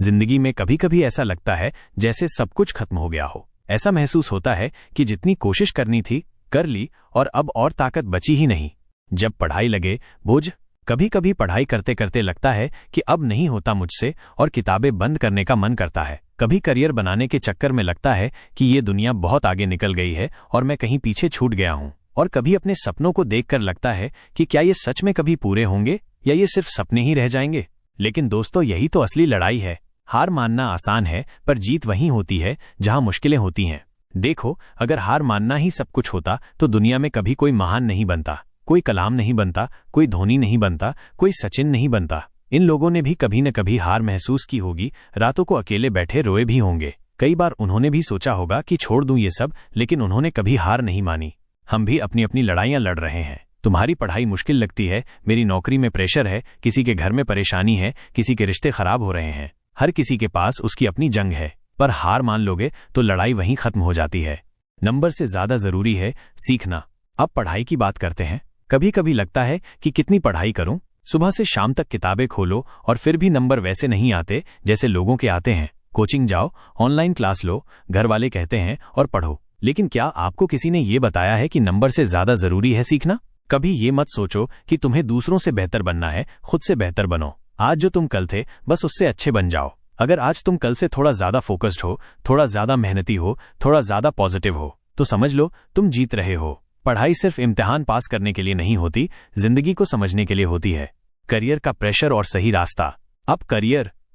जिंदगी में कभी कभी ऐसा लगता है जैसे सब कुछ खत्म हो गया हो। ऐसा महसूस होता है कि जितनी कोशिश करनी थी कर ली और अब और ताकत बची ही नहीं। जब पढ़ाई लगे बोझ, कभी कभी पढ़ाई करते करते लगता है कि अब नहीं होता मुझसे और किताबें बंद करने का मन करता है। कभी करियर बनाने के चक्कर में लगता है कि ये दुनिया बहुत आगे निकल गई है और मैं कहीं पीछे छूट गया हूँ। और कभी अपने सपनों को देखकर लगता है कि क्या ये सच में कभी पूरे होंगे या ये सिर्फ सपने ही रह जाएंगे। लेकिन दोस्तों, यही तो असली लड़ाई है। हार मानना आसान है, पर जीत वहीं होती है जहां मुश्किलें होती हैं। देखो, अगर हार मानना ही सब कुछ होता तो दुनिया में कभी कोई महान नहीं बनता, कोई कलाम नहीं बनता, कोई धोनी नहीं बनता, कोई सचिन नहीं बनता। इन लोगों ने भी कभी न कभी हार महसूस की होगी, रातों को अकेले बैठे रोए भी होंगे। कई बार उन्होंने भी सोचा होगा कि छोड़ दूं ये सब, लेकिन उन्होंने कभी हार नहीं मानी। हम भी अपनी अपनी लड़ाइयां लड़ रहे हैं। तुम्हारी पढ़ाई मुश्किल लगती है, मेरी नौकरी में प्रेशर है, किसी के घर में परेशानी है, किसी के रिश्ते खराब हो रहे हैं। हर किसी के पास उसकी अपनी जंग है, पर हार मान लोगे तो लड़ाई वहीं खत्म हो जाती है। नंबर से ज्यादा जरूरी है सीखना। अब पढ़ाई की बात करते हैं। कभी कभी लगता है कि कितनी पढ़ाई करूं, सुबह से शाम तक किताबें खोलो और फिर भी नंबर वैसे नहीं आते जैसे लोगों के आते हैं। कोचिंग जाओ, ऑनलाइन क्लास लो, घर वाले कहते हैं और पढ़ो, लेकिन क्या आपको किसी ने ये बताया है कि नंबर से ज्यादा जरूरी है सीखना? कभी ये मत सोचो कि तुम्हें दूसरों से बेहतर बनना है, खुद से बेहतर बनो। आज जो तुम कल थे बस उससे अच्छे बन जाओ। अगर आज तुम कल से थोड़ा ज्यादा फोकस्ड हो, थोड़ा ज्यादा मेहनती हो, थोड़ा ज्यादा पॉजिटिव हो, तो समझ लो तुम जीत रहे हो। पढ़ाई सिर्फ इम्तिहान पास करने के लिए नहीं होती, जिंदगी को समझने के लिए होती है। करियर का प्रेशर और सही रास्ता। अब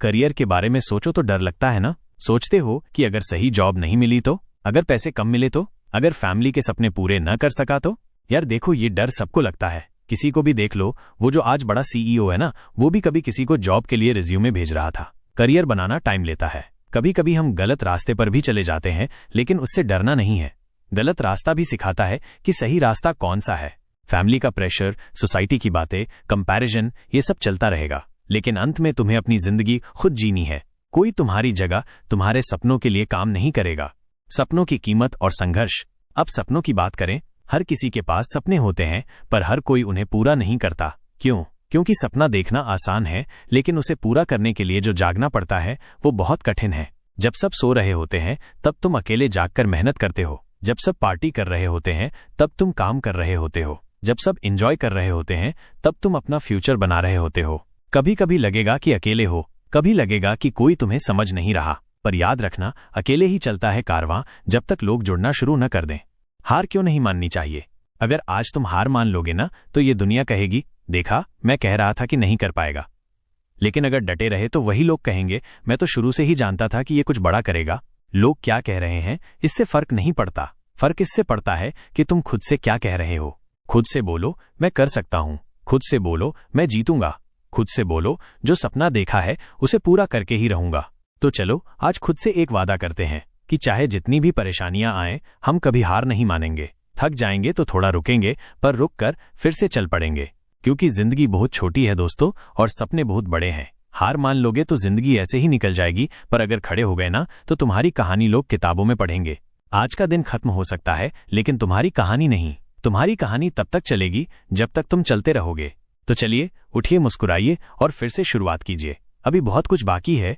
करियर के बारे में सोचो तो डर लगता है ना? सोचते हो कि अगर सही जॉब नहीं मिली तो, अगर पैसे कम मिले तो, अगर फैमिली के सपने पूरे न कर सका तो। यार देखो, ये डर सबको लगता है। किसी को भी देख लो, वो जो आज बड़ा सीईओ है ना, वो भी कभी किसी को जॉब के लिए रिज्यूमे भेज रहा था। करियर बनाना टाइम लेता है। कभी कभी हम गलत रास्ते पर भी चले जाते हैं, लेकिन उससे डरना नहीं है। गलत रास्ता भी सिखाता है कि सही रास्ता कौन सा है। फैमिली का प्रेशर, सोसाइटी की बातें, कंपैरिजन, ये सब चलता रहेगा, लेकिन अंत में तुम्हें अपनी जिंदगी खुद जीनी है। कोई तुम्हारी जगह तुम्हारे सपनों के लिए काम नहीं करेगा। सपनों की कीमत और संघर्ष। अब सपनों की बात करें। हर किसी के पास सपने होते हैं, पर हर कोई उन्हें पूरा नहीं करता। क्यों? क्योंकि सपना देखना आसान है, लेकिन उसे पूरा करने के लिए जो जागना पड़ता है वो बहुत कठिन है। जब सब सो रहे होते हैं तब तुम अकेले जागकर मेहनत करते हो। जब सब पार्टी कर रहे होते हैं तब तुम काम कर रहे होते हो। जब सब एंजॉय कर रहे होते हैं तब तुम अपना फ्यूचर बना रहे होते हो। कभी कभी लगेगा कि अकेले हो, कभी लगेगा कि कोई तुम्हें समझ नहीं रहा, पर याद रखना, अकेले ही चलता है कारवां जब तक लोग जुड़ना शुरू न कर दें। हार क्यों नहीं माननी चाहिए? अगर आज तुम हार मान लोगे ना, तो ये दुनिया कहेगी, देखा, मैं कह रहा था कि नहीं कर पाएगा। लेकिन अगर डटे रहे तो वही लोग कहेंगे, मैं तो शुरू से ही जानता था कि ये कुछ बड़ा करेगा। लोग क्या कह रहे हैं इससे फर्क नहीं पड़ता। फर्क इससे पड़ता है कि तुम खुद से क्या कह रहे हो। खुद से बोलो, मैं कर सकता हूं। खुद से बोलो, मैं जीतूंगा। खुद से बोलो, जो सपना देखा है उसे पूरा करके ही रहूंगा। तो चलो आज खुद से एक वादा करते हैं कि चाहे जितनी भी परेशानियां आएं, हम कभी हार नहीं मानेंगे। थक जाएंगे तो थोड़ा रुकेंगे, पर रुक कर फिर से चल पड़ेंगे। क्योंकि जिंदगी बहुत छोटी है दोस्तों, और सपने बहुत बड़े हैं। हार मान लोगे तो जिंदगी ऐसे ही निकल जाएगी, पर अगर खड़े हो गए ना, तो तुम्हारी कहानी लोग किताबों में पढ़ेंगे। आज का दिन खत्म हो सकता है, लेकिन तुम्हारी कहानी नहीं। तुम्हारी कहानी तब तक चलेगी जब तक तुम चलते रहोगे। तो चलिए, उठिए, मुस्कुराइए और फिर से शुरुआत कीजिए। अभी बहुत कुछ बाकी है।